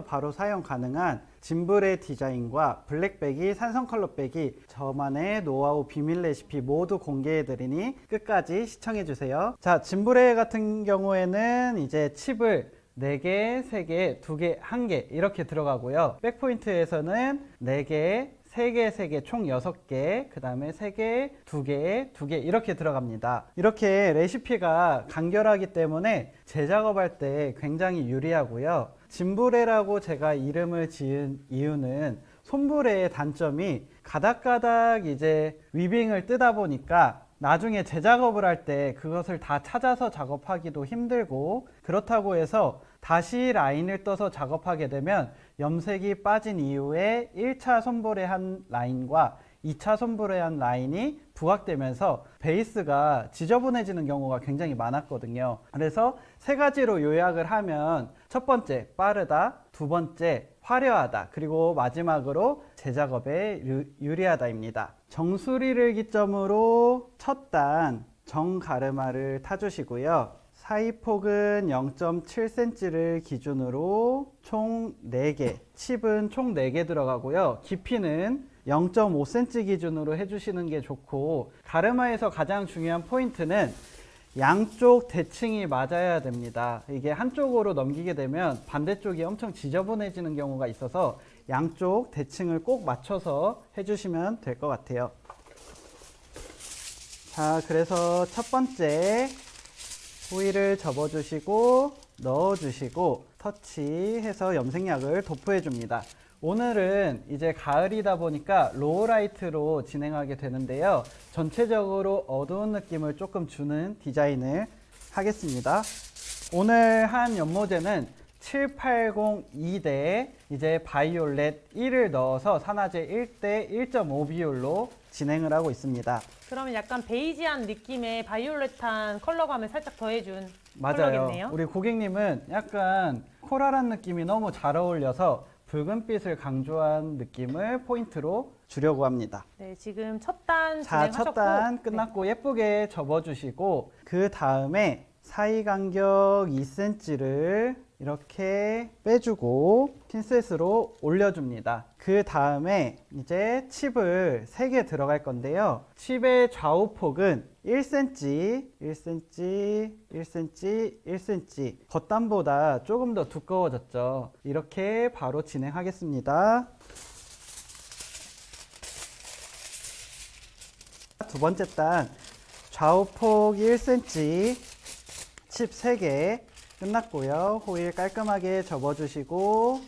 바로 사용 가능한 짐브레 디자인과 블랙배기, 산성 컬러배기, 저만의 노하우 비밀 레시피 모두 공개해드리니 끝까지 시청해주세요. 자, 짐브레 같은 경우에는 이제 칩을 4개, 3개, 2개, 1개 이렇게 들어가고요. 백포인트에서는 4개, 3개, 3개, 총 6개, 그 다음에 3개, 2개, 2개 이렇게 들어갑니다. 이렇게 레시피가 간결하기 때문에 재작업할 때 굉장히 유리하고요. 짐브레라고 제가 이름을 지은 이유는 솜브레의 단점이 가닥가닥 이제 위빙을 뜨다 보니까 나중에 재작업을 할 때 그것을 다 찾아서 작업하기도 힘들고, 그렇다고 해서 다시 라인을 떠서 작업하게 되면 염색이 빠진 이후에 1차 솜브레한 라인과 2차 솜브레한 라인이 부각되면서 베이스가 지저분해지는 경우가 굉장히 많았거든요. 그래서 3가지로 요약을 하면 첫 번째 빠르다, 두 번째 화려하다, 그리고 마지막으로 재작업에 유리하다입니다. 정수리를 기점으로 첫 단 정가르마를 타주시고요. 사이폭은 0.7cm를 기준으로 총 4개, 칩은 총 4개 들어가고요. 깊이는 0.5cm 기준으로 해주시는 게 좋고, 가르마에서 가장 중요한 포인트는 양쪽 대칭이 맞아야 됩니다. 이게 한쪽으로 넘기게 되면 반대쪽이 엄청 지저분해지는 경우가 있어서 양쪽 대칭을 꼭 맞춰서 해주시면 될 것 같아요. 자, 그래서 첫 번째 호일을 접어주시고 넣어주시고 터치해서 염색약을 도포해 줍니다. 오늘은 이제 가을이다 보니까 로우라이트로 진행하게 되는데요. 전체적으로 어두운 느낌을 조금 주는 디자인을 하겠습니다. 오늘 한 연모제는 7802대 이제 바이올렛 1을 넣어서 산화제 1대 1.5 비율로 진행을 하고 있습니다. 그러면 약간 베이지한 느낌의 바이올렛한 컬러감을 살짝 더해준 맞아요. 컬러겠네요. 우리 고객님은 약간 코랄한 느낌이 너무 잘 어울려서 붉은빛을 강조한 느낌을 포인트로 주려고 합니다. 네, 지금 첫 단 자, 진행하셨고, 첫 단 끝났고 예쁘게 접어주시고 그 다음에 사이 간격 2cm를 이렇게 빼주고 핀셋으로 올려줍니다. 그 다음에 이제 칩을 3개 들어갈 건데요. 칩의 좌우폭은 1cm, 1cm, 1cm, 1cm. 겉단보다 조금 더 두꺼워졌죠. 이렇게 바로 진행하겠습니다. 두 번째 단 좌우폭 1cm, 칩 3개 끝났고요. 호일 깔끔하게 접어주시고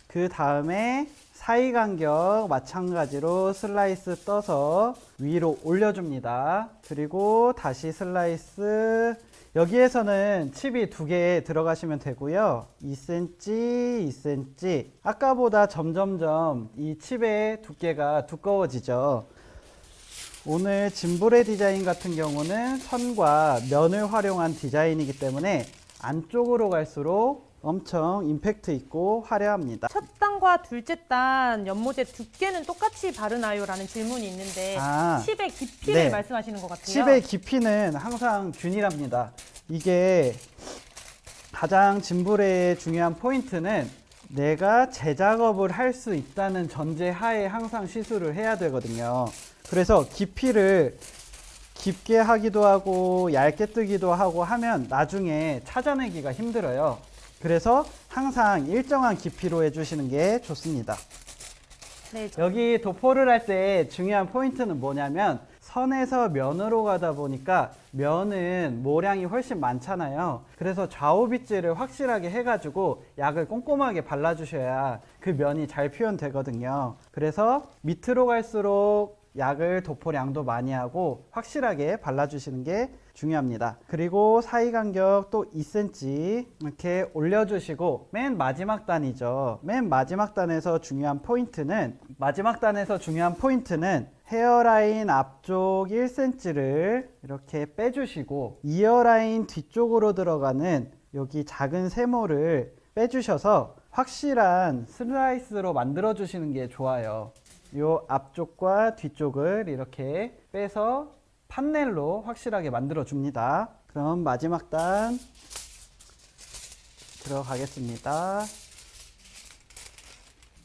그 다음에 사이 간격 마찬가지로 슬라이스 떠서 위로 올려줍니다. 그리고 다시 슬라이스, 여기에서는 칩이 2개 들어가시면 되고요. 2cm, 2cm. 아까보다 점점점 이 칩의 두께가 두꺼워지죠. 오늘 짐브레 디자인 같은 경우는 선과 면을 활용한 디자인이기 때문에 안쪽으로 갈수록 엄청 임팩트 있고 화려합니다. 첫 단과 둘째 단 연모제 두께는 똑같이 바르나요? 라는 질문이 있는데 칩의 깊이를 네. 말씀하시는 것 같아요. 칩의 깊이는 항상 균일합니다. 이게 가장 짐브레의 중요한 포인트는 내가 재작업을 할 수 있다는 전제하에 항상 시술을 해야 되거든요. 그래서 깊이를 깊게 하기도 하고 얇게 뜨기도 하고 하면 나중에 찾아내기가 힘들어요. 그래서 항상 일정한 깊이로 해주시는 게 좋습니다. 네, 여기 도포를 할 때 중요한 포인트는 뭐냐면 선에서 면으로 가다 보니까 면은 모량이 훨씬 많잖아요. 그래서 좌우 빗질을 확실하게 해가지고 약을 꼼꼼하게 발라주셔야 그 면이 잘 표현되거든요. 그래서 밑으로 갈수록 약을 도포량도 많이 하고 확실하게 발라주시는 게 중요합니다. 그리고 사이 간격 또 2cm 이렇게 올려주시고 맨 마지막 단이죠. 맨 마지막 단에서 중요한 포인트는 헤어라인 앞쪽 1cm를 이렇게 빼주시고 이어라인 뒤쪽으로 들어가는 여기 작은 세모를 빼주셔서 확실한 슬라이스로 만들어 주시는 게 좋아요. 요 앞쪽과 뒤쪽을 이렇게 빼서 판넬로 확실하게 만들어 줍니다. 그럼 마지막 단 들어가겠습니다.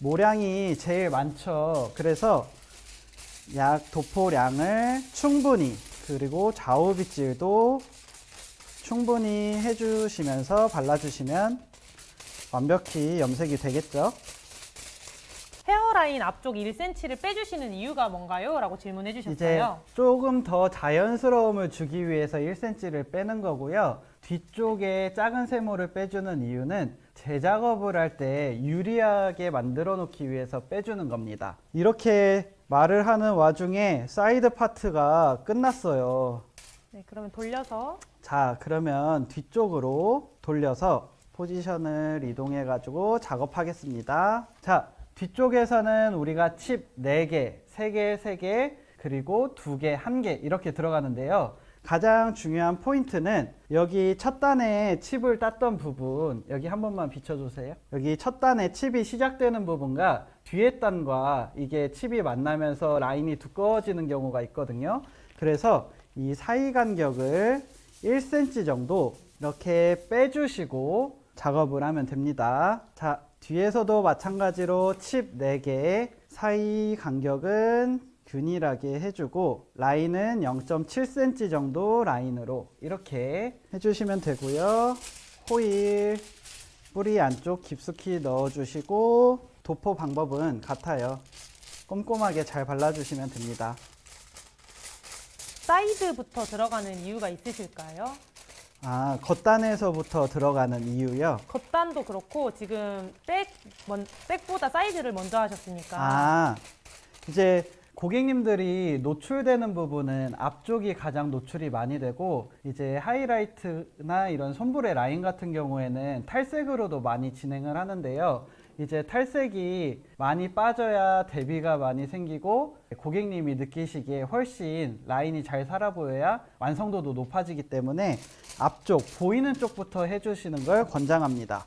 모량이 제일 많죠. 그래서 약 도포량을 충분히, 그리고 좌우 빗질도 충분히 해주시면서 발라주시면 완벽히 염색이 되겠죠. 헤어라인 앞쪽 1cm를 빼주시는 이유가 뭔가요? 라고 질문해 이제 주셨어요. 조금 더 자연스러움을 주기 위해서 1cm를 빼는 거고요. 뒤쪽에 작은 세모를 빼주는 이유는 재작업을 할 때 유리하게 만들어 놓기 위해서 빼주는 겁니다. 이렇게 말을 하는 와중에 사이드 파트가 끝났어요. 네, 그러면 돌려서 자, 그러면 뒤쪽으로 돌려서 포지션을 이동해 가지고 작업하겠습니다. 자, 뒤쪽에서는 우리가 칩 4개, 3개, 3개, 그리고 2개, 1개 이렇게 들어가는데요. 가장 중요한 포인트는 여기 첫 단에 칩을 땄던 부분, 여기 한 번만 비춰주세요. 여기 첫 단에 칩이 시작되는 부분과 뒤에 단과 이게 칩이 만나면서 라인이 두꺼워지는 경우가 있거든요. 그래서 이 사이 간격을 1cm 정도 이렇게 빼주시고 작업을 하면 됩니다. 자, 뒤에서도 마찬가지로 칩 4개, 사이 간격은 균일하게 해주고 라인은 0.7cm 정도 라인으로 이렇게 해주시면 되고요. 호일 뿌리 안쪽 깊숙이 넣어주시고 도포 방법은 같아요. 꼼꼼하게 잘 발라주시면 됩니다. 사이드부터 들어가는 이유가 있으실까요? 아, 겉단에서부터 들어가는 이유요? 겉단도 그렇고 지금 백보다 사이드를 먼저 하셨으니까. 아, 이제 고객님들이 노출되는 부분은 앞쪽이 가장 노출이 많이 되고 이제 하이라이트나 이런 손불의 라인 같은 경우에는 탈색으로도 많이 진행을 하는데요. 이제 탈색이 많이 빠져야 대비가 많이 생기고 고객님이 느끼시기에 훨씬 라인이 잘 살아 보여야 완성도도 높아지기 때문에 앞쪽 보이는 쪽부터 해주시는 걸 권장합니다.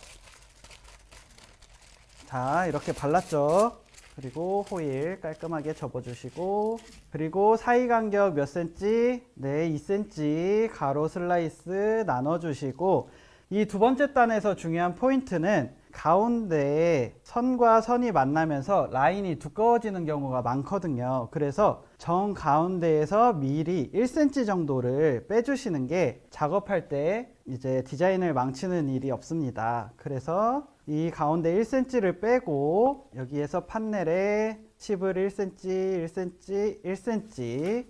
자, 이렇게 발랐죠. 그리고 호일 깔끔하게 접어주시고, 그리고 사이 간격 몇 cm? 네, 2cm 가로 슬라이스 나눠주시고, 이 두 번째 단에서 중요한 포인트는 가운데에 선과 선이 만나면서 라인이 두꺼워지는 경우가 많거든요. 그래서 정 가운데에서 미리 1cm 정도를 빼주시는 게 작업할 때 이제 디자인을 망치는 일이 없습니다. 그래서 이 가운데 1cm를 빼고 여기에서 판넬에 칩을 1cm, 1cm, 1cm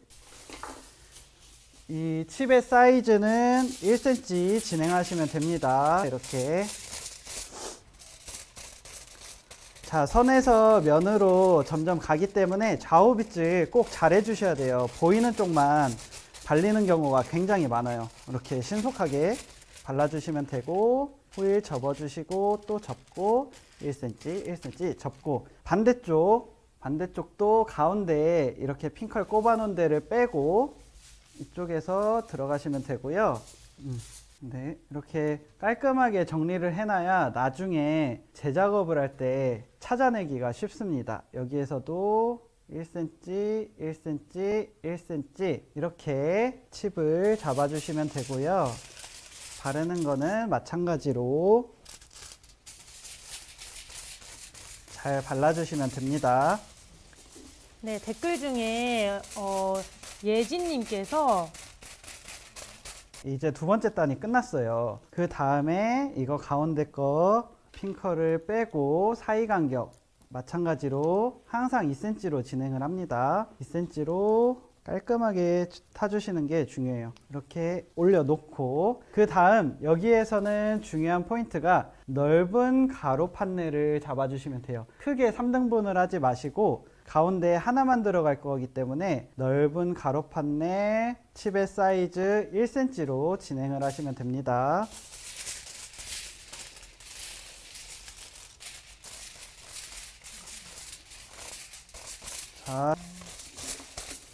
이 칩의 사이즈는 1cm 진행하시면 됩니다. 이렇게 자, 선에서 면으로 점점 가기 때문에 좌우 빗질 꼭 잘 해주셔야 돼요. 보이는 쪽만 발리는 경우가 굉장히 많아요. 이렇게 신속하게 발라주시면 되고 호일 접어주시고 또 접고 1cm, 1cm 접고 반대쪽도 가운데에 이렇게 핑컬 꼽아놓은 데를 빼고 이쪽에서 들어가시면 되고요. 네, 이렇게 깔끔하게 정리를 해놔야 나중에 재작업을 할 때 찾아내기가 쉽습니다. 여기에서도 1cm, 1cm, 1cm 이렇게 칩을 잡아주시면 되고요. 바르는 거는 마찬가지로 잘 발라주시면 됩니다. 네, 댓글 중에 예진님께서 이제 두 번째 단이 끝났어요. 그 다음에 이거 가운데 거 핑커를 빼고 사이 간격 마찬가지로 항상 2cm로 진행을 합니다. 2cm로 깔끔하게 타주시는 게 중요해요. 이렇게 올려놓고 그 다음 여기에서는 중요한 포인트가 넓은 가로 판넬을 잡아주시면 돼요. 크게 3등분을 하지 마시고 가운데 하나만 들어갈 거기 때문에 넓은 가로 판넬 칩의 사이즈 1cm로 진행을 하시면 됩니다. 자,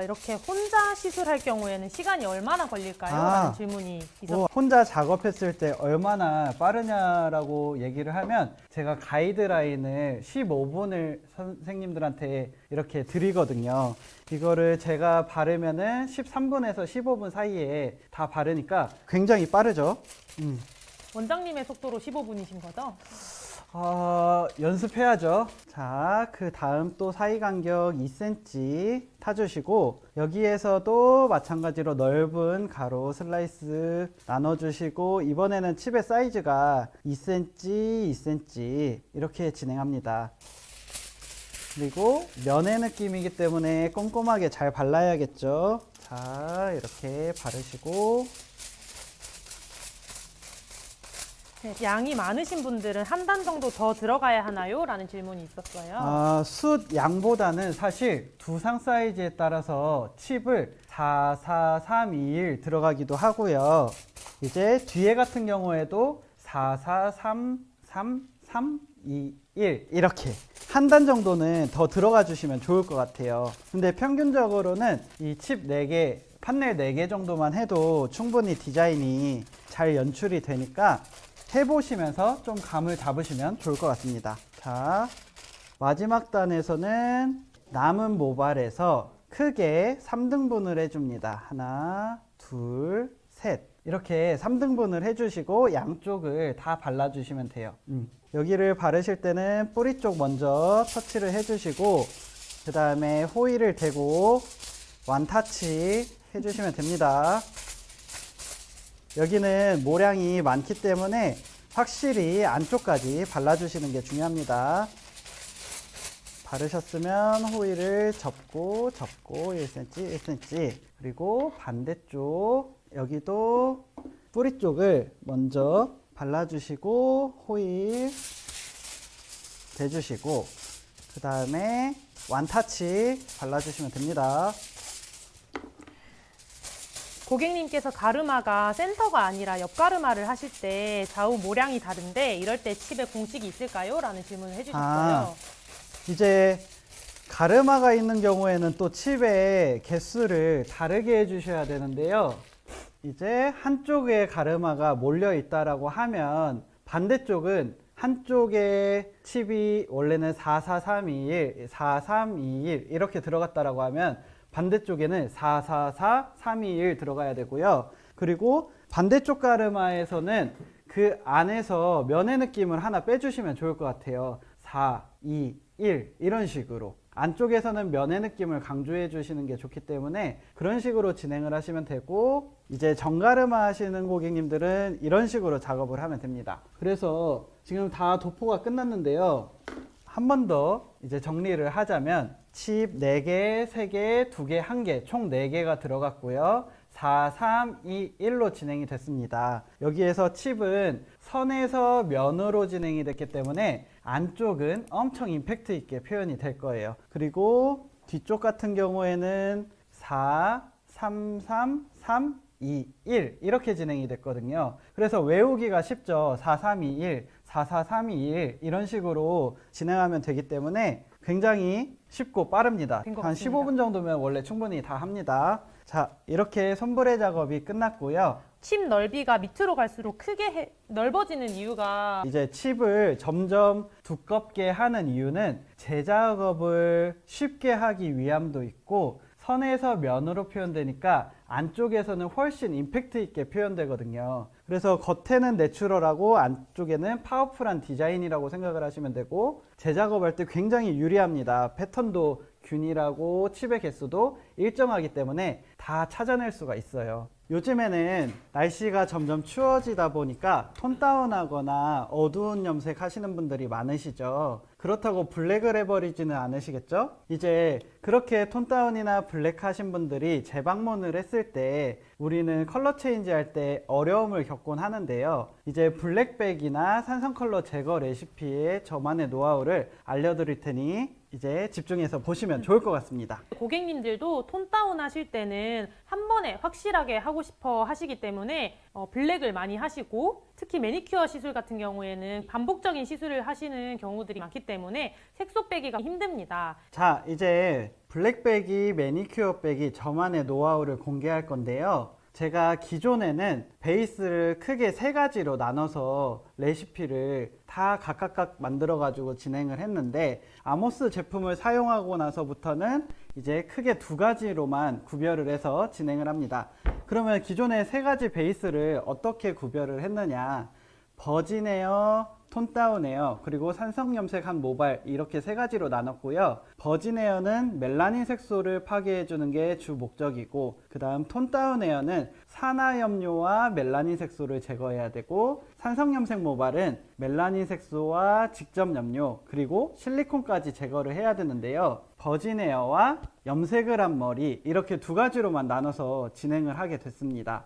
이렇게 혼자 시술할 경우에는 시간이 얼마나 걸릴까요? 라는 질문이 있었어요. 혼자 작업했을 때 얼마나 빠르냐라고 얘기를 하면 제가 가이드라인을 15분을 선생님들한테 이렇게 드리거든요. 이거를 제가 바르면은 13분에서 15분 사이에 다 바르니까 굉장히 빠르죠. 원장님의 속도로 15분이신 거죠? 연습해야죠. 자, 그 다음 또 사이 간격 2cm 타주시고 여기에서도 마찬가지로 넓은 가로 슬라이스 나눠주시고 이번에는 칩의 사이즈가 2cm, 2cm 이렇게 진행합니다. 그리고 면의 느낌이기 때문에 꼼꼼하게 잘 발라야겠죠. 자, 이렇게 바르시고 네, 양이 많으신 분들은 한 단 정도 더 들어가야 하나요? 라는 질문이 있었어요. 숯 양보다는 사실 두상 사이즈에 따라서 칩을 4, 4, 3, 2, 1 들어가기도 하고요. 이제 뒤에 같은 경우에도 4, 4, 3, 3, 3, 2, 1 이렇게 한 단 정도는 더 들어가 주시면 좋을 것 같아요. 근데 평균적으로는 이 칩 4개, 판넬 4개 정도만 해도 충분히 디자인이 잘 연출이 되니까 해보시면서 좀 감을 잡으시면 좋을 것 같습니다. 자, 마지막 단에서는 남은 모발에서 크게 3등분을 해줍니다. 하나, 둘, 셋. 이렇게 3등분을 해주시고 양쪽을 다 발라주시면 돼요. 여기를 바르실 때는 뿌리 쪽 먼저 터치를 해주시고 그 다음에 호일을 대고 완타치 해주시면 됩니다. 여기는 모량이 많기 때문에 확실히 안쪽까지 발라주시는 게 중요합니다. 바르셨으면 호일을 접고 1cm, 1cm 그리고 반대쪽 여기도 뿌리 쪽을 먼저 발라주시고 호일 대주시고 그 다음에 완타치 발라주시면 됩니다. 고객님께서 가르마가 센터가 아니라 옆 가르마를 하실 때 좌우 모량이 다른데 이럴 때 칩에 공식이 있을까요? 라는 질문을 해주셨어요. 이제 가르마가 있는 경우에는 또 칩의 개수를 다르게 해주셔야 되는데요. 이제 한쪽에 가르마가 몰려 있다라고 하면 반대쪽은 한쪽에 칩이 원래는 4, 4, 3, 2, 1, 4, 3, 2, 1 이렇게 들어갔다라고 하면 반대쪽에는 4, 4, 4, 3, 2, 1 들어가야 되고요. 그리고 반대쪽 가르마에서는 그 안에서 면의 느낌을 하나 빼주시면 좋을 것 같아요. 4, 2, 1 이런 식으로. 안쪽에서는 면의 느낌을 강조해 주시는 게 좋기 때문에 그런 식으로 진행을 하시면 되고 이제 정가르마 하시는 고객님들은 이런 식으로 작업을 하면 됩니다. 그래서 지금 다 도포가 끝났는데요. 한 번 더 이제 정리를 하자면 칩 4개, 3개, 2개, 1개 총 4개가 들어갔고요. 4, 3, 2, 1로 진행이 됐습니다. 여기에서 칩은 선에서 면으로 진행이 됐기 때문에 안쪽은 엄청 임팩트 있게 표현이 될 거예요. 그리고 뒤쪽 같은 경우에는 4, 3, 3, 3, 2, 1 이렇게 진행이 됐거든요. 그래서 외우기가 쉽죠. 4, 3, 2, 1, 4, 4, 3, 2, 1 이런 식으로 진행하면 되기 때문에 굉장히 쉽고 빠릅니다. 한 15분 정도면 원래 충분히 다 합니다. 자, 이렇게 손브레 작업이 끝났고요. 칩 넓이가 밑으로 갈수록 크게 넓어지는 이유가 이제 칩을 점점 두껍게 하는 이유는 재작업을 쉽게 하기 위함도 있고 선에서 면으로 표현되니까 안쪽에서는 훨씬 임팩트 있게 표현되거든요. 그래서 겉에는 내추럴하고 안쪽에는 파워풀한 디자인이라고 생각을 하시면 되고 재작업할 때 굉장히 유리합니다. 패턴도 균일하고 칩의 개수도 일정하기 때문에 다 찾아낼 수가 있어요. 요즘에는 날씨가 점점 추워지다 보니까 톤 다운하거나 어두운 염색 하시는 분들이 많으시죠. 그렇다고 블랙을 해버리지는 않으시겠죠? 이제 그렇게 톤 다운이나 블랙 하신 분들이 재방문을 했을 때 우리는 컬러 체인지 할 때 어려움을 겪곤 하는데요. 이제 블랙백이나 산성 컬러 제거 레시피의 저만의 노하우를 알려드릴 테니 이제 집중해서 보시면 좋을 것 같습니다. 고객님들도 톤 다운 하실 때는 한 번에 확실하게 하고 싶어 하시기 때문에 블랙을 많이 하시고 특히 매니큐어 시술 같은 경우에는 반복적인 시술을 하시는 경우들이 많기 때문에 색소 빼기가 힘듭니다. 자, 이제 블랙백이 매니큐어 백이 저만의 노하우를 공개할 건데요. 제가 기존에는 베이스를 크게 3가지로 나눠서 레시피를 다 각각 만들어 가지고 진행을 했는데 아모스 제품을 사용하고 나서부터는 이제 크게 2가지로만 구별을 해서 진행을 합니다. 그러면 기존의 3가지 베이스를 어떻게 구별을 했느냐? 버진 에어, 톤 다운 에어, 그리고 산성 염색한 모발 이렇게 세 가지로 나눴고요. 버진 에어는 멜라닌 색소를 파괴해 주는 게 주 목적이고, 그 다음 톤 다운 에어는 산화염료와 멜라닌 색소를 제거해야 되고, 산성 염색 모발은 멜라닌 색소와 직접 염료 그리고 실리콘까지 제거를 해야 되는데요. 버진 에어와 염색을 한 머리 이렇게 두 가지로만 나눠서 진행을 하게 됐습니다.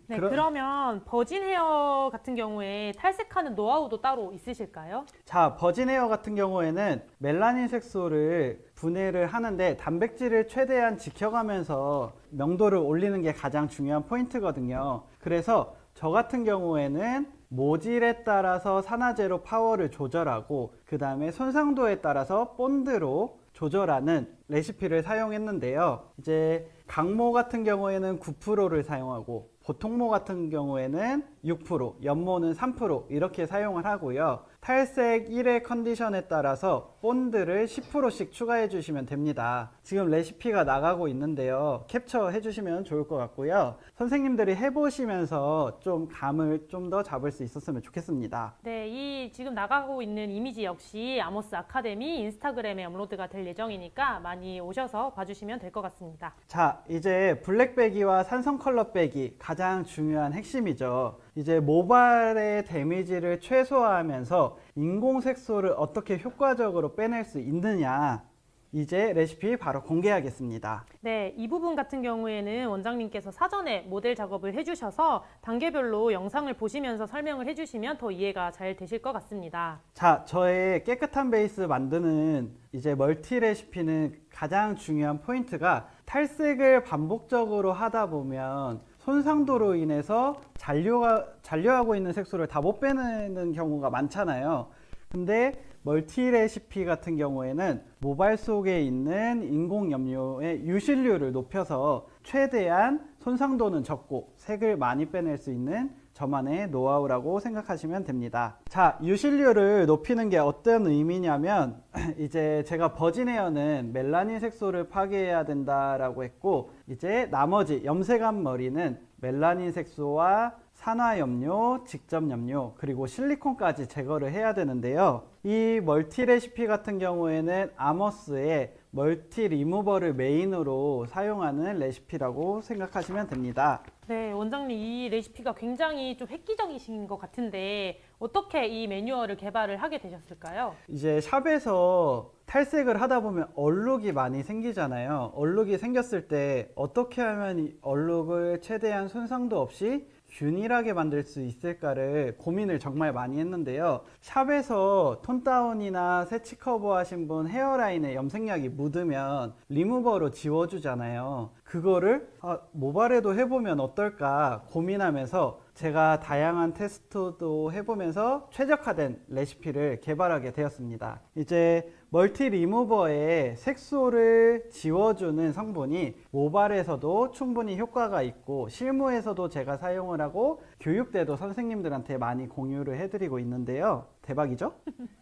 네, 그러면 버진 헤어 같은 경우에 탈색하는 노하우도 따로 있으실까요? 자, 버진 헤어 같은 경우에는 멜라닌 색소를 분해를 하는데 단백질을 최대한 지켜가면서 명도를 올리는 게 가장 중요한 포인트거든요. 그래서 저 같은 경우에는 모질에 따라서 산화제로 파워를 조절하고, 그 다음에 손상도에 따라서 본드로 조절하는 레시피를 사용했는데요. 이제 강모 같은 경우에는 9%를 사용하고, 보통모 같은 경우에는 6%, 연모는 3% 이렇게 사용을 하고요. 탈색 1회 컨디션에 따라서 본드를 10%씩 추가해 주시면 됩니다. 지금 레시피가 나가고 있는데요. 캡처해 주시면 좋을 것 같고요. 선생님들이 해보시면서 좀 감을 좀 더 잡을 수 있었으면 좋겠습니다. 네, 이 지금 나가고 있는 이미지 역시 아모스 아카데미 인스타그램에 업로드가 될 예정이니까 많이 오셔서 봐주시면 될 것 같습니다. 자, 이제 블랙배기와 산성 컬러 빼기 가장 중요한 핵심이죠. 이제 모발의 데미지를 최소화하면서 인공 색소를 어떻게 효과적으로 빼낼 수 있느냐, 이제 레시피 바로 공개하겠습니다. 네, 이 부분 같은 경우에는 원장님께서 사전에 모델 작업을 해주셔서 단계별로 영상을 보시면서 설명을 해주시면 더 이해가 잘 되실 것 같습니다. 자, 저의 깨끗한 베이스 만드는 이제 멀티 레시피는 가장 중요한 포인트가, 탈색을 반복적으로 하다 보면 손상도로 인해서 잔류하고 있는 색소를 다 못 빼내는 경우가 많잖아요. 근데 멀티 레시피 같은 경우에는 모발 속에 있는 인공 염료의 유실률을 높여서 최대한 손상도는 적고 색을 많이 빼낼 수 있는 저만의 노하우라고 생각하시면 됩니다. 자, 유실률을 높이는 게 어떤 의미냐면 이제 제가 버진 헤어는 멜라닌 색소를 파괴해야 된다라고 했고, 이제 나머지 염색한 머리는 멜라닌 색소와 산화염료, 직접염료, 그리고 실리콘까지 제거를 해야 되는데요. 이 멀티 레시피 같은 경우에는 아머스의 멀티 리무버를 메인으로 사용하는 레시피라고 생각하시면 됩니다. 네, 원장님 이 레시피가 굉장히 좀 획기적이신 것 같은데 어떻게 이 매뉴얼을 개발을 하게 되셨을까요? 이제 샵에서 탈색을 하다 보면 얼룩이 많이 생기잖아요. 얼룩이 생겼을 때 어떻게 하면 이 얼룩을 최대한 손상도 없이 균일하게 만들 수 있을까를 고민을 정말 많이 했는데요. 샵에서 톤 다운이나 세치 커버 하신 분 헤어라인에 염색약이 묻으면 리무버로 지워주잖아요. 그거를 모발에도 해보면 어떨까 고민하면서 제가 다양한 테스트도 해보면서 최적화된 레시피를 개발하게 되었습니다. 이제 멀티 리무버에 색소를 지워주는 성분이 모발에서도 충분히 효과가 있고, 실무에서도 제가 사용을 하고 교육 때도 선생님들한테 많이 공유를 해드리고 있는데요. 대박이죠?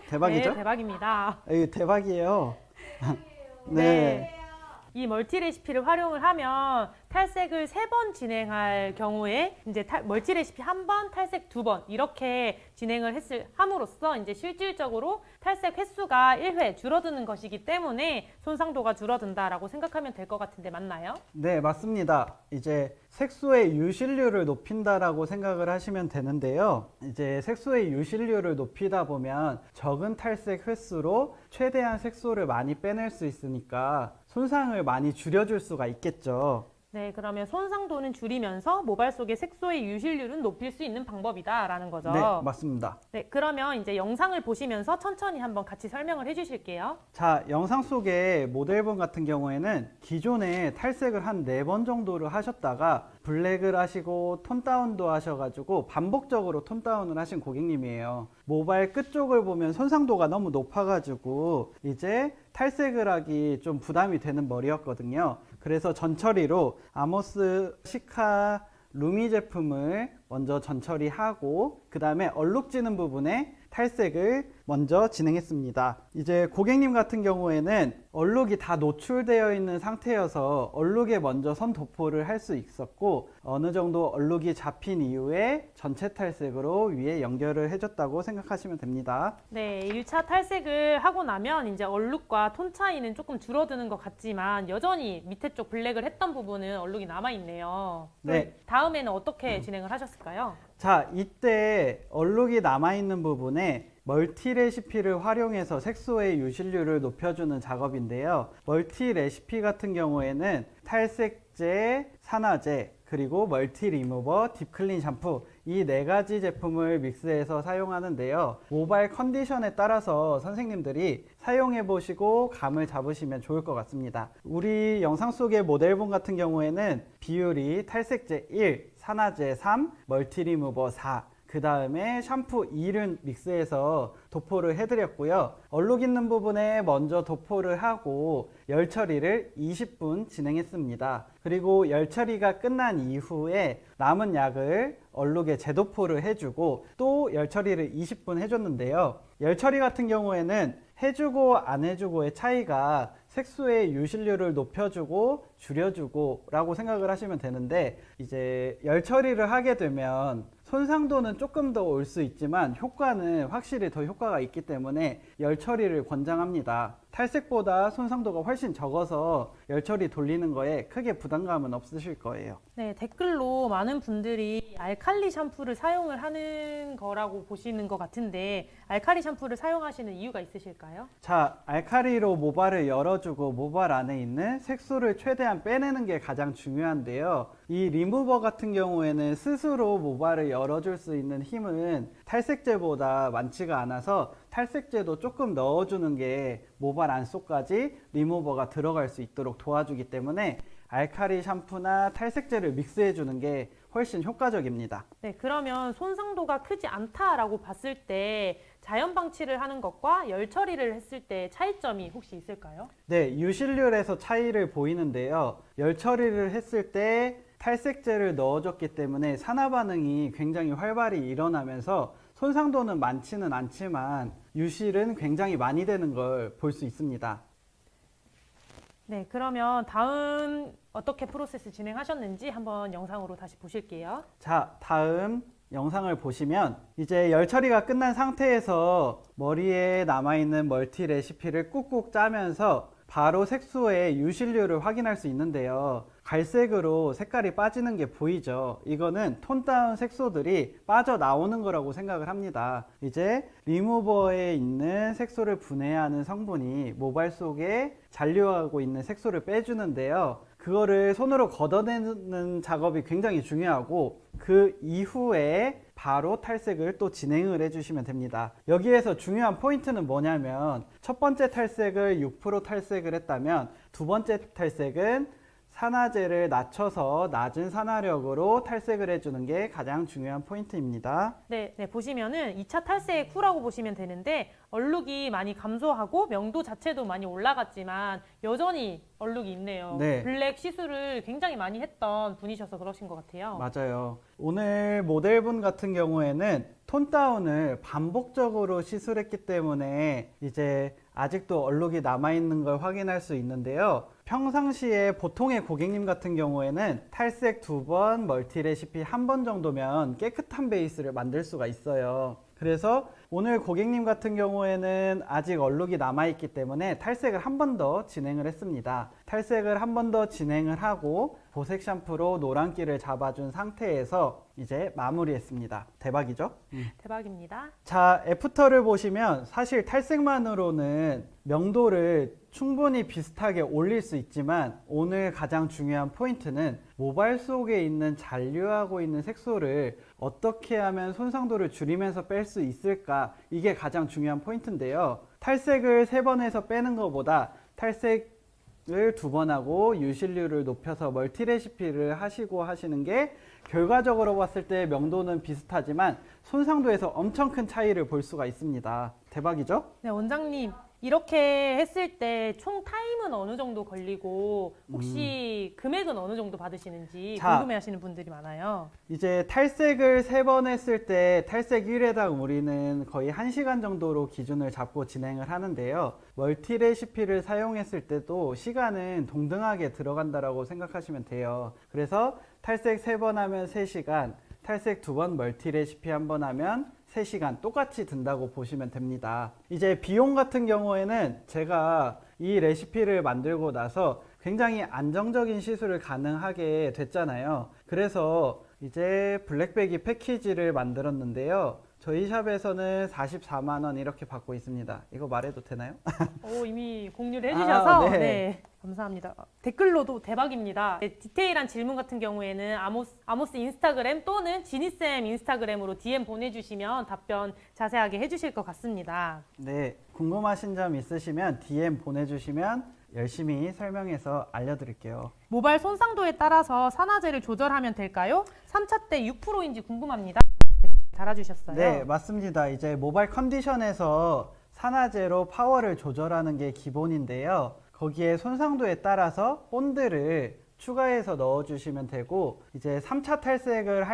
대박이죠? 네, 대박입니다. 대박이에요. 네. 이 멀티 레시피를 활용을 하면 탈색을 3번 진행할 경우에 이제 멀티 레시피 1번, 탈색 2번 이렇게 진행을 함으로써 이제 실질적으로 탈색 횟수가 1회 줄어드는 것이기 때문에 손상도가 줄어든다라고 생각하면 될 것 같은데 맞나요? 네, 맞습니다. 이제 색소의 유실률을 높인다라고 생각을 하시면 되는데요. 이제 색소의 유실률을 높이다 보면 적은 탈색 횟수로 최대한 색소를 많이 빼낼 수 있으니까 손상을 많이 줄여줄 수가 있겠죠. 네, 그러면 손상도는 줄이면서 모발 속의 색소의 유실률은 높일 수 있는 방법이다라는 거죠. 네, 맞습니다. 네, 그러면 이제 영상을 보시면서 천천히 한번 같이 설명을 해주실게요. 자, 영상 속의 모델분 같은 경우에는 기존에 탈색을 한 4번 정도를 하셨다가 블랙을 하시고 톤 다운도 하셔가지고 반복적으로 톤 다운을 하신 고객님이에요. 모발 끝쪽을 보면 손상도가 너무 높아가지고 이제 탈색을 하기 좀 부담이 되는 머리였거든요. 그래서 전처리로 아모스 시카 루미 제품을 먼저 전처리하고, 그 다음에 얼룩지는 부분에 탈색을 먼저 진행했습니다. 이제 고객님 같은 경우에는 얼룩이 다 노출되어 있는 상태여서 얼룩에 먼저 선 도포를 할 수 있었고, 어느 정도 얼룩이 잡힌 이후에 전체 탈색으로 위에 연결을 해줬다고 생각하시면 됩니다. 네, 1차 탈색을 하고 나면 이제 얼룩과 톤 차이는 조금 줄어드는 것 같지만 여전히 밑에 쪽 블랙을 했던 부분은 얼룩이 남아있네요. 네. 다음에는 어떻게 진행을 하셨을까요? 자, 이때 얼룩이 남아있는 부분에 멀티 레시피를 활용해서 색소의 유실률을 높여주는 작업인데요. 멀티 레시피 같은 경우에는 탈색제, 산화제, 그리고 멀티 리무버, 딥클린 샴푸 이 네 가지 제품을 믹스해서 사용하는데요. 모발 컨디션에 따라서 선생님들이 사용해 보시고 감을 잡으시면 좋을 것 같습니다. 우리 영상 속의 모델분 같은 경우에는 비율이 탈색제 1, 산화제 3, 멀티 리무버 4, 그 다음에 샴푸 2를 믹스해서 도포를 해드렸고요. 얼룩 있는 부분에 먼저 도포를 하고 열 처리를 20분 진행했습니다. 그리고 열 처리가 끝난 이후에 남은 약을 얼룩에 재도포를 해주고 또 열 처리를 20분 해줬는데요. 열 처리 같은 경우에는 해주고 안 해주고의 차이가 색소의 유실률을 높여주고 줄여주고 라고 생각을 하시면 되는데, 이제 열 처리를 하게 되면 손상도는 조금 더 올 수 있지만 효과는 확실히 더 효과가 있기 때문에 열 처리를 권장합니다. 탈색보다 손상도가 훨씬 적어서 열 처리 돌리는 거에 크게 부담감은 없으실 거예요. 네, 댓글로 많은 분들이 알칼리 샴푸를 사용을 하는 거라고 보시는 것 같은데 알칼리 샴푸를 사용하시는 이유가 있으실까요? 자, 알칼리로 모발을 열어주고 모발 안에 있는 색소를 최대한 빼내는 게 가장 중요한데요. 이 리무버 같은 경우에는 스스로 모발을 열어줄 수 있는 힘은 탈색제보다 많지가 않아서 탈색제도 조금 넣어주는 게 모발 안쪽까지 리무버가 들어갈 수 있도록 도와주기 때문에 알칼리 샴푸나 탈색제를 믹스해 주는 게 훨씬 효과적입니다. 네, 그러면 손상도가 크지 않다라고 봤을 때 자연 방치를 하는 것과 열 처리를 했을 때 차이점이 혹시 있을까요? 네, 유실률에서 차이를 보이는데요. 열 처리를 했을 때 탈색제를 넣어줬기 때문에 산화 반응이 굉장히 활발히 일어나면서 손상도는 많지는 않지만 유실은 굉장히 많이 되는 걸 볼 수 있습니다. 네, 그러면 다음 어떻게 프로세스 진행하셨는지 한번 영상으로 다시 보실게요. 자, 다음 영상을 보시면 이제 열 처리가 끝난 상태에서 머리에 남아있는 멀티 레시피를 꾹꾹 짜면서 바로 색소의 유실률을 확인할 수 있는데요. 갈색으로 색깔이 빠지는 게 보이죠. 이거는 톤 다운 색소들이 빠져나오는 거라고 생각을 합니다. 이제 리무버에 있는 색소를 분해하는 성분이 모발 속에 잔류하고 있는 색소를 빼주는데요. 그거를 손으로 걷어내는 작업이 굉장히 중요하고 그 이후에 바로 탈색을 또 진행을 해주시면 됩니다. 여기에서 중요한 포인트는 뭐냐면 첫 번째 탈색을 6% 탈색을 했다면 두 번째 탈색은 산화제를 낮춰서 낮은 산화력으로 탈색을 해주는 게 가장 중요한 포인트입니다. 네, 보시면은 2차 탈색 후라고 보시면 되는데 얼룩이 많이 감소하고 명도 자체도 많이 올라갔지만 여전히 얼룩이 있네요. 네. 블랙 시술을 굉장히 많이 했던 분이셔서 그러신 것 같아요. 맞아요. 오늘 모델분 같은 경우에는 톤 다운을 반복적으로 시술했기 때문에 이제 아직도 얼룩이 남아있는 걸 확인할 수 있는데요. 평상시에 보통의 고객님 같은 경우에는 탈색 2번, 멀티 레시피 1번 정도면 깨끗한 베이스를 만들 수가 있어요. 그래서 오늘 고객님 같은 경우에는 아직 얼룩이 남아있기 때문에 탈색을 한 번 더 진행을 했습니다. 탈색을 한 번 더 진행을 하고 보색 샴푸로 노란기를 잡아준 상태에서 이제 마무리했습니다. 대박이죠? 대박입니다. 자, 애프터를 보시면 사실 탈색만으로는 명도를 충분히 비슷하게 올릴 수 있지만 오늘 가장 중요한 포인트는 모발 속에 있는 잔류하고 있는 색소를 어떻게 하면 손상도를 줄이면서 뺄 수 있을까, 이게 가장 중요한 포인트인데요. 탈색을 3번 해서 빼는 것보다 탈색을 2번 하고 유실률을 높여서 멀티 레시피를 하시고 하시는 게 결과적으로 봤을 때 명도는 비슷하지만 손상도에서 엄청 큰 차이를 볼 수가 있습니다. 대박이죠? 네, 원장님. 이렇게 했을 때 총 타임은 어느 정도 걸리고 혹시 금액은 어느 정도 받으시는지 자. 궁금해하시는 분들이 많아요. 이제 탈색을 3번 했을 때 탈색 1회당 우리는 거의 1시간 정도로 기준을 잡고 진행을 하는데요. 멀티 레시피를 사용했을 때도 시간은 동등하게 들어간다라고 생각하시면 돼요. 그래서 탈색 3번 하면 3시간, 탈색 2번 멀티 레시피 1번 하면 3시간 똑같이 든다고 보시면 됩니다. 이제 비용 같은 경우에는 제가 이 레시피를 만들고 나서 굉장히 안정적인 시술을 가능하게 됐잖아요. 그래서 이제 블랙배기 패키지를 만들었는데요. 저희 샵에서는 44만 원 이렇게 받고 있습니다. 이거 말해도 되나요? 오, 이미 공유를 해주셔서 네. 네, 감사합니다. 댓글로도 대박입니다. 네, 디테일한 질문 같은 경우에는 아모스 인스타그램 또는 지니쌤 인스타그램으로 DM 보내주시면 답변 자세하게 해주실 것 같습니다. 네, 궁금하신 점 있으시면 DM 보내주시면 열심히 설명해서 알려드릴게요. 모발 손상도에 따라서 산화제를 조절하면 될까요? 3차 때 6%인지 궁금합니다. 달아주셨어요. 네, 맞습니다. 이제 모발 컨디션에서 산화제로 파워를 조절하는 게 기본인데요. 거기에 손상도에 따라서 본드를 추가해서 넣어주시면 되고, 이제 3차 탈색을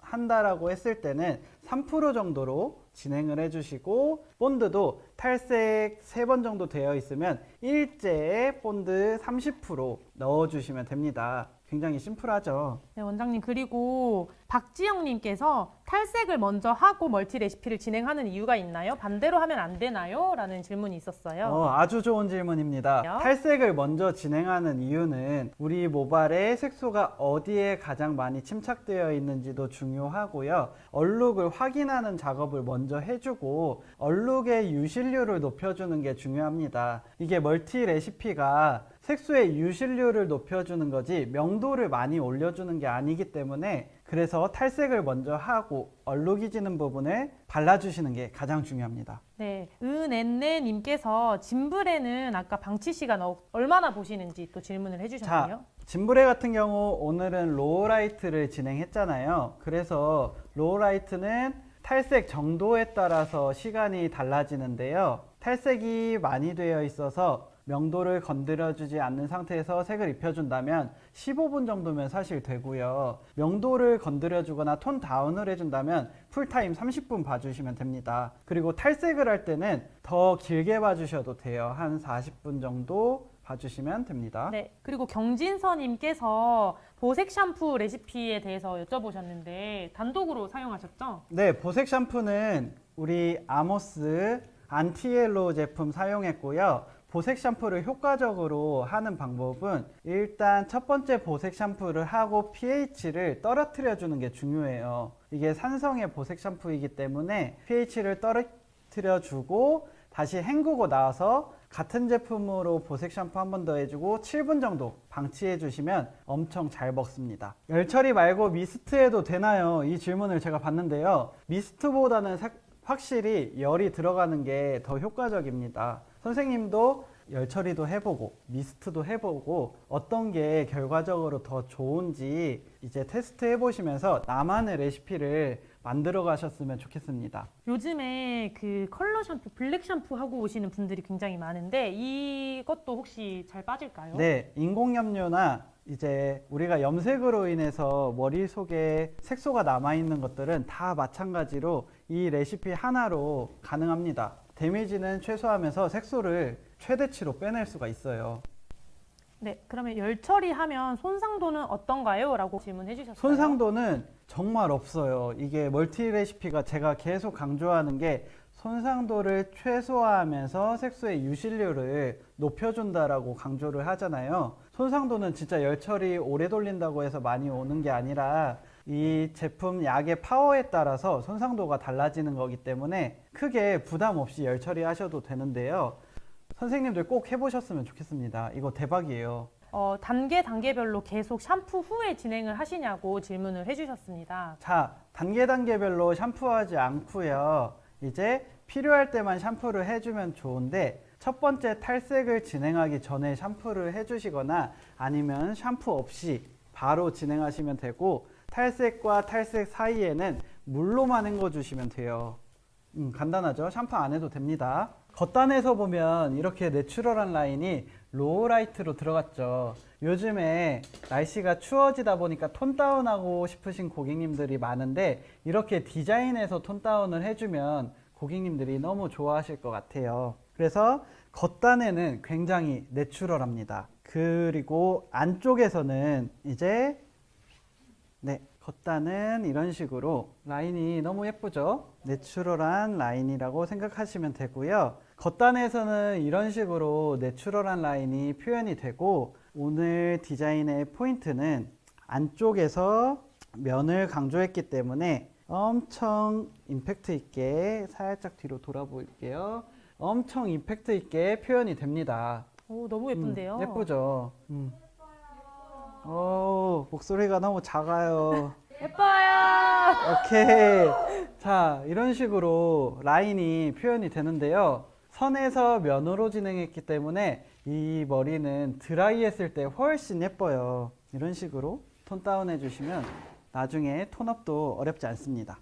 한다라고 했을 때는 3% 정도로 진행을 해주시고, 본드도 탈색 3번 정도 되어 있으면 일제에 본드 30% 넣어주시면 됩니다. 굉장히 심플하죠. 네, 원장님. 그리고 박지영님께서 탈색을 먼저 하고 멀티 레시피를 진행하는 이유가 있나요? 반대로 하면 안 되나요? 라는 질문이 있었어요. 아주 좋은 질문입니다. 요? 탈색을 먼저 진행하는 이유는 우리 모발의 색소가 어디에 가장 많이 침착되어 있는지도 중요하고요. 얼룩을 확인하는 작업을 먼저 해주고 얼룩의 유실률을 높여주는 게 중요합니다. 이게 멀티 레시피가 색소의 유실률을 높여주는 거지 명도를 많이 올려주는 게 아니기 때문에, 그래서 탈색을 먼저 하고 얼룩이 지는 부분을 발라주시는 게 가장 중요합니다. 네, 은엔네님께서 짐브레는 아까 방치 시간 얼마나 보시는지 또 질문을 해주셨네요. 자, 짐브레 같은 경우 오늘은 로우라이트를 진행했잖아요. 그래서 로우라이트는 탈색 정도에 따라서 시간이 달라지는데요. 탈색이 많이 되어 있어서 명도를 건드려주지 않는 상태에서 색을 입혀준다면 15분 정도면 사실 되고요. 명도를 건드려주거나 톤 다운을 해준다면 풀타임 30분 봐주시면 됩니다. 그리고 탈색을 할 때는 더 길게 봐주셔도 돼요. 한 40분 정도 봐주시면 됩니다. 네, 그리고 경진서님께서 보색 샴푸 레시피에 대해서 여쭤보셨는데 단독으로 사용하셨죠? 네, 보색 샴푸는 우리 아모스 안티엘로 제품 사용했고요. 보색 샴푸를 효과적으로 하는 방법은 일단 첫 번째 보색 샴푸를 하고 pH를 떨어뜨려 주는 게 중요해요. 이게 산성의 보색 샴푸이기 때문에 pH를 떨어뜨려 주고 다시 헹구고 나와서 같은 제품으로 보색 샴푸 한 번 더 해주고 7분 정도 방치해 주시면 엄청 잘 먹습니다. 열 처리 말고 미스트해도 되나요? 이 질문을 제가 봤는데요. 미스트보다는 확실히 열이 들어가는 게 더 효과적입니다. 선생님도 열 처리도 해보고 미스트도 해보고 어떤 게 결과적으로 더 좋은지 이제 테스트 해보시면서 나만의 레시피를 만들어 가셨으면 좋겠습니다. 요즘에 그 컬러 샴푸, 블랙 샴푸 하고 오시는 분들이 굉장히 많은데 이것도 혹시 잘 빠질까요? 네, 인공염료나 이제 우리가 염색으로 인해서 머릿속에 색소가 남아있는 것들은 다 마찬가지로 이 레시피 하나로 가능합니다. 데미지는 최소화하면서 색소를 최대치로 빼낼 수가 있어요. 네, 그러면 열 처리하면 손상도는 어떤가요? 라고 질문해 주셨어요. 손상도는 정말 없어요. 이게 멀티 레시피가 제가 계속 강조하는 게 손상도를 최소화하면서 색소의 유실률을 높여준다라고 강조를 하잖아요. 손상도는 진짜 열 처리 오래 돌린다고 해서 많이 오는 게 아니라 이 제품 약의 파워에 따라서 손상도가 달라지는 거기 때문에 크게 부담 없이 열 처리하셔도 되는데요. 선생님들 꼭 해보셨으면 좋겠습니다. 이거 대박이에요. 단계별로 계속 샴푸 후에 진행을 하시냐고 질문을 해주셨습니다. 자, 단계별로 샴푸하지 않고요. 이제 필요할 때만 샴푸를 해주면 좋은데 첫 번째 탈색을 진행하기 전에 샴푸를 해주시거나 아니면 샴푸 없이 바로 진행하시면 되고 탈색과 탈색 사이에는 물로만 헹궈주시면 돼요. 간단하죠. 샴푸 안 해도 됩니다. 겉단에서 보면 이렇게 내추럴한 라인이 로우 라이트로 들어갔죠. 요즘에 날씨가 추워지다 보니까 톤 다운하고 싶으신 고객님들이 많은데 이렇게 디자인해서 톤 다운을 해주면 고객님들이 너무 좋아하실 것 같아요. 그래서 겉단에는 굉장히 내추럴합니다. 그리고 안쪽에서는 이제 겉단은 이런 식으로 라인이 너무 예쁘죠? 내추럴한 라인이라고 생각하시면 되고요. 겉단에서는 이런 식으로 내추럴한 라인이 표현이 되고 오늘 디자인의 포인트는 안쪽에서 면을 강조했기 때문에 엄청 임팩트 있게 살짝 뒤로 돌아볼게요. 엄청 임팩트 있게 표현이 됩니다. 오, 너무 예쁜데요. 예쁘죠? 목소리가 너무 작아요. 예뻐요. 오케이. 자, 이런 식으로 라인이 표현이 되는데요. 선에서 면으로 진행했기 때문에 이 머리는 드라이 했을 때 훨씬 예뻐요. 이런 식으로 톤 다운 해주시면 나중에 톤업도 어렵지 않습니다.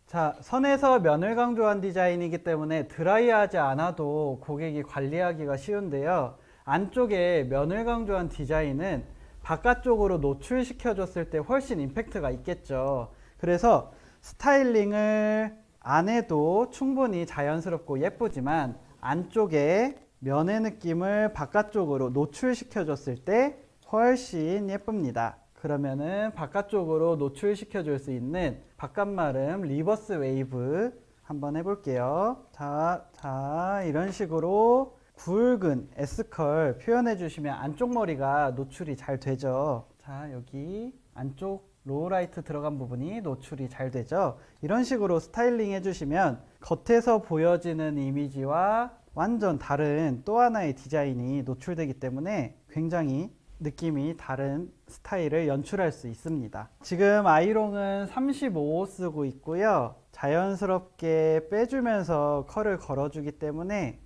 자, 선에서 면을 강조한 디자인이기 때문에 드라이하지 않아도 고객이 관리하기가 쉬운데요. 안쪽에 면을 강조한 디자인은 바깥쪽으로 노출시켜줬을 때 훨씬 임팩트가 있겠죠. 그래서 스타일링을 안 해도 충분히 자연스럽고 예쁘지만 안쪽에 면의 느낌을 바깥쪽으로 노출시켜줬을 때 훨씬 예쁩니다. 그러면은 바깥쪽으로 노출시켜줄 수 있는 바깥마름 리버스 웨이브 한번 해볼게요. 자, 이런 식으로 굵은 S컬 표현해 주시면 안쪽 머리가 노출이 잘 되죠. 자, 여기 안쪽 로우라이트 들어간 부분이 노출이 잘 되죠. 이런 식으로 스타일링 해주시면 겉에서 보여지는 이미지와 완전 다른 또 하나의 디자인이 노출되기 때문에 굉장히 느낌이 다른 스타일을 연출할 수 있습니다. 지금 아이롱은 35호 쓰고 있고요. 자연스럽게 빼주면서 컬을 걸어주기 때문에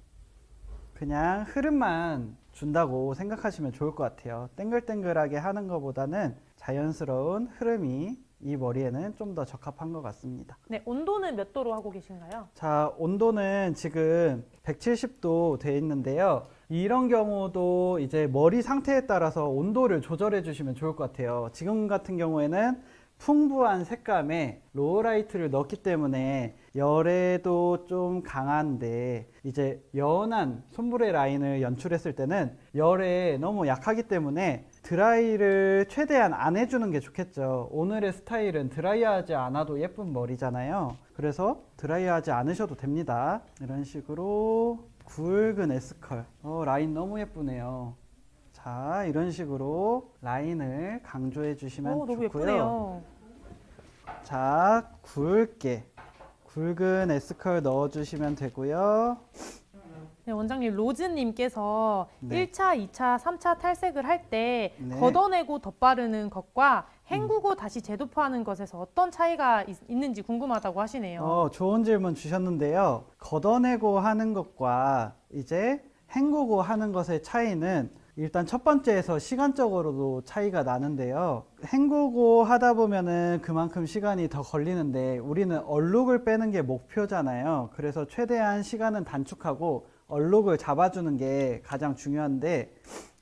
그냥 흐름만 준다고 생각하시면 좋을 것 같아요. 땡글땡글하게 하는 것보다는 자연스러운 흐름이 이 머리에는 좀 더 적합한 것 같습니다. 네, 온도는 몇 도로 하고 계신가요? 자, 온도는 지금 170도 돼 있는데요. 이런 경우도 이제 머리 상태에 따라서 온도를 조절해 주시면 좋을 것 같아요. 지금 같은 경우에는 풍부한 색감에 로우라이트를 넣었기 때문에 열에도 좀 강한데 이제 연한 솜브레 라인을 연출했을 때는 열에 너무 약하기 때문에 드라이를 최대한 안 해주는 게 좋겠죠. 오늘의 스타일은 드라이하지 않아도 예쁜 머리잖아요. 그래서 드라이하지 않으셔도 됩니다. 이런 식으로 굵은 S컬. 라인 너무 예쁘네요. 자, 이런 식으로 라인을 강조해 주시면 너무 좋고요. 예쁘네요. 자, 굵은 S컬 넣어주시면 되고요. 네, 원장님 로즈님께서 네. 1차, 2차, 3차 탈색을 할 때 네. 걷어내고 덧바르는 것과 헹구고 다시 재도포하는 것에서 어떤 차이가 있는지 궁금하다고 하시네요. 좋은 질문 주셨는데요. 걷어내고 하는 것과 이제 헹구고 하는 것의 차이는 일단 첫 번째에서 시간적으로도 차이가 나는데요. 헹구고 하다 보면은 그만큼 시간이 더 걸리는데 우리는 얼룩을 빼는 게 목표잖아요. 그래서 최대한 시간은 단축하고 얼룩을 잡아주는 게 가장 중요한데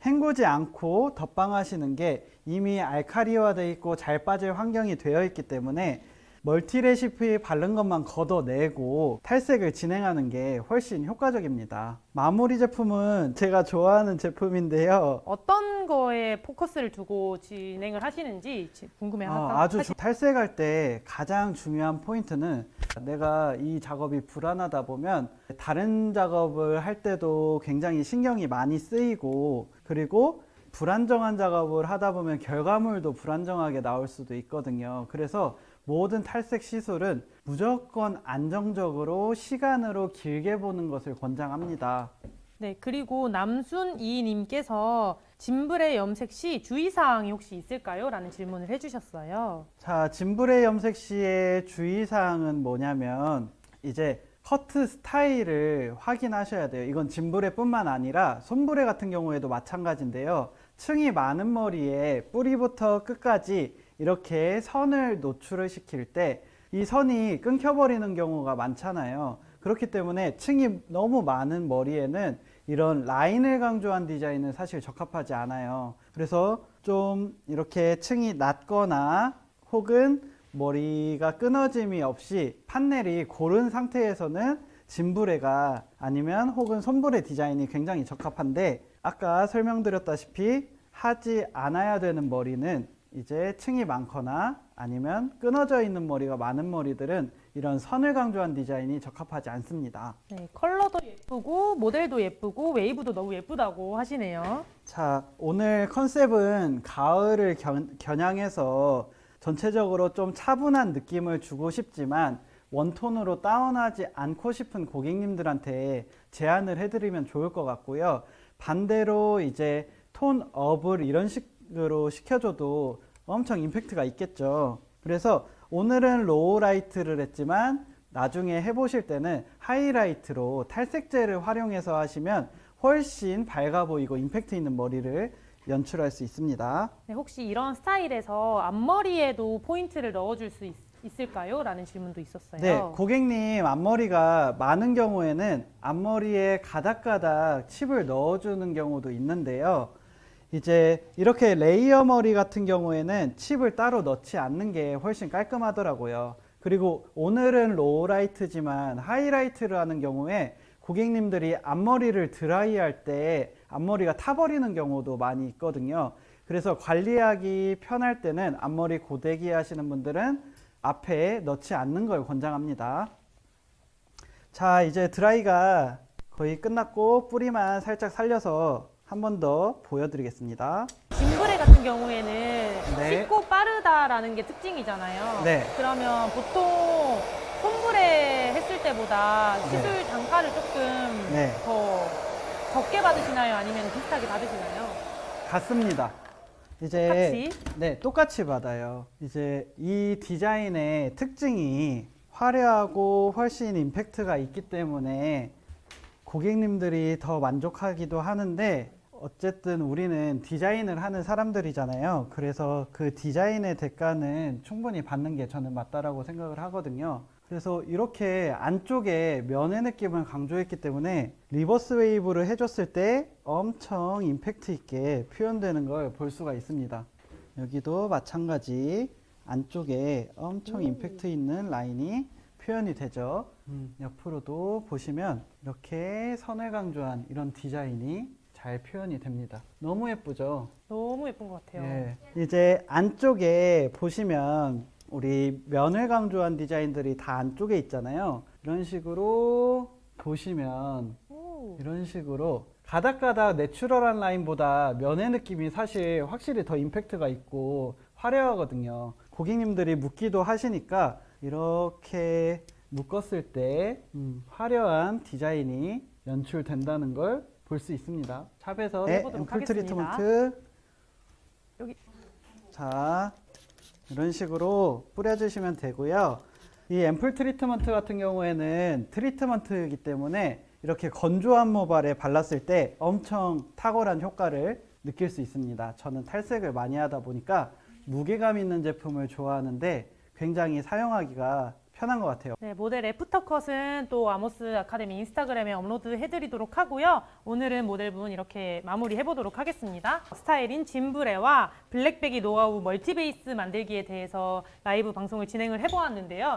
헹구지 않고 덧방하시는 게 이미 알카리화되어 있고 잘 빠질 환경이 되어 있기 때문에 멀티레시피 바른 것만 걷어내고 탈색을 진행하는 게 훨씬 효과적입니다. 마무리 제품은 제가 좋아하는 제품인데요. 어떤 거에 포커스를 두고 진행을 하시는지 궁금해하다. 탈색할 때 가장 중요한 포인트는 내가 이 작업이 불안하다 보면 다른 작업을 할 때도 굉장히 신경이 많이 쓰이고 그리고 불안정한 작업을 하다 보면 결과물도 불안정하게 나올 수도 있거든요. 그래서 모든 탈색 시술은 무조건 안정적으로 시간으로 길게 보는 것을 권장합니다. 네, 그리고 남순이님께서 짐브레 염색 시 주의사항이 혹시 있을까요? 라는 질문을 해주셨어요. 자, 짐브레 염색 시의 주의사항은 뭐냐면 이제 커트 스타일을 확인하셔야 돼요. 이건 짐브레뿐만 아니라 솜브레 같은 경우에도 마찬가지인데요. 층이 많은 머리에 뿌리부터 끝까지 이렇게 선을 노출을 시킬 때 이 선이 끊겨버리는 경우가 많잖아요. 그렇기 때문에 층이 너무 많은 머리에는 이런 라인을 강조한 디자인은 사실 적합하지 않아요. 그래서 좀 이렇게 층이 낮거나 혹은 머리가 끊어짐이 없이 판넬이 고른 상태에서는 짐브레가 아니면 혹은 손브레 디자인이 굉장히 적합한데, 아까 설명드렸다시피 하지 않아야 되는 머리는 이제 층이 많거나 아니면 끊어져 있는 머리가 많은 머리들은 이런 선을 강조한 디자인이 적합하지 않습니다. 네, 컬러도 예쁘고 모델도 예쁘고 웨이브도 너무 예쁘다고 하시네요. 자, 오늘 컨셉은 가을을 겨냥해서 전체적으로 좀 차분한 느낌을 주고 싶지만 원톤으로 다운하지 않고 싶은 고객님들한테 제안을 해드리면 좋을 것 같고요. 반대로 이제 톤업을 이런 식으로 시켜줘도 엄청 임팩트가 있겠죠. 그래서 오늘은 로우라이트를 했지만 나중에 해보실 때는 하이라이트로 탈색제를 활용해서 하시면 훨씬 밝아 보이고 임팩트 있는 머리를 연출할 수 있습니다. 네, 혹시 이런 스타일에서 앞머리에도 포인트를 넣어줄 수 있을까요? 라는 질문도 있었어요. 네, 고객님 앞머리가 많은 경우에는 앞머리에 가닥가닥 칩을 넣어주는 경우도 있는데요. 이제 이렇게 레이어 머리 같은 경우에는 칩을 따로 넣지 않는 게 훨씬 깔끔하더라고요. 그리고 오늘은 로우라이트지만 하이라이트를 하는 경우에 고객님들이 앞머리를 드라이할 때 앞머리가 타버리는 경우도 많이 있거든요. 그래서 관리하기 편할 때는 앞머리 고데기 하시는 분들은 앞에 넣지 않는 걸 권장합니다. 자, 이제 드라이가 거의 끝났고 뿌리만 살짝 살려서 한 번 더 보여드리겠습니다. 짐브레 같은 경우에는 네. 쉽고 빠르다라는 게 특징이잖아요. 네. 그러면 보통 손브레 했을 때보다 네. 시술 단가를 조금 네. 더 적게 받으시나요? 아니면 비슷하게 받으시나요? 같습니다. 이제 네, 똑같이 받아요. 이제 이 디자인의 특징이 화려하고 훨씬 임팩트가 있기 때문에 고객님들이 더 만족하기도 하는데, 어쨌든 우리는 디자인을 하는 사람들이잖아요. 그래서 그 디자인의 대가는 충분히 받는 게 저는 맞다라고 생각을 하거든요. 그래서 이렇게 안쪽에 면의 느낌을 강조했기 때문에 리버스 웨이브를 해줬을 때 엄청 임팩트 있게 표현되는 걸 볼 수가 있습니다. 여기도 마찬가지 안쪽에 엄청 임팩트 있는 라인이 표현이 되죠. 옆으로도 보시면 이렇게 선을 강조한 이런 디자인이 잘 표현이 됩니다. 너무 예쁘죠? 너무 예쁜 것 같아요. 예. 이제 안쪽에 보시면 우리 면을 강조한 디자인들이 다 안쪽에 있잖아요. 이런 식으로 보시면 오. 이런 식으로 가닥가닥 내추럴한 라인보다 면의 느낌이 사실 확실히 더 임팩트가 있고 화려하거든요. 고객님들이 묶기도 하시니까 이렇게 묶었을 때 화려한 디자인이 연출된다는 걸 볼 수 있습니다. 샵에서 해보도록 앰플 하겠습니다. 트리트먼트 여기. 자, 이런 식으로 뿌려주시면 되고요. 이 앰플 트리트먼트 같은 경우에는 트리트먼트이기 때문에 이렇게 건조한 모발에 발랐을 때 엄청 탁월한 효과를 느낄 수 있습니다. 저는 탈색을 많이 하다 보니까 무게감 있는 제품을 좋아하는데 굉장히 사용하기가 편한 것 같아요. 네, 모델 애프터컷은 또 아모스 아카데미 인스타그램에 업로드 해드리도록 하고요. 오늘은 모델분 이렇게 마무리 해보도록 하겠습니다. 스타일인 짐브레와 블랙배기 노하우 멀티베이스 만들기에 대해서 라이브 방송을 진행을 해보았는데요.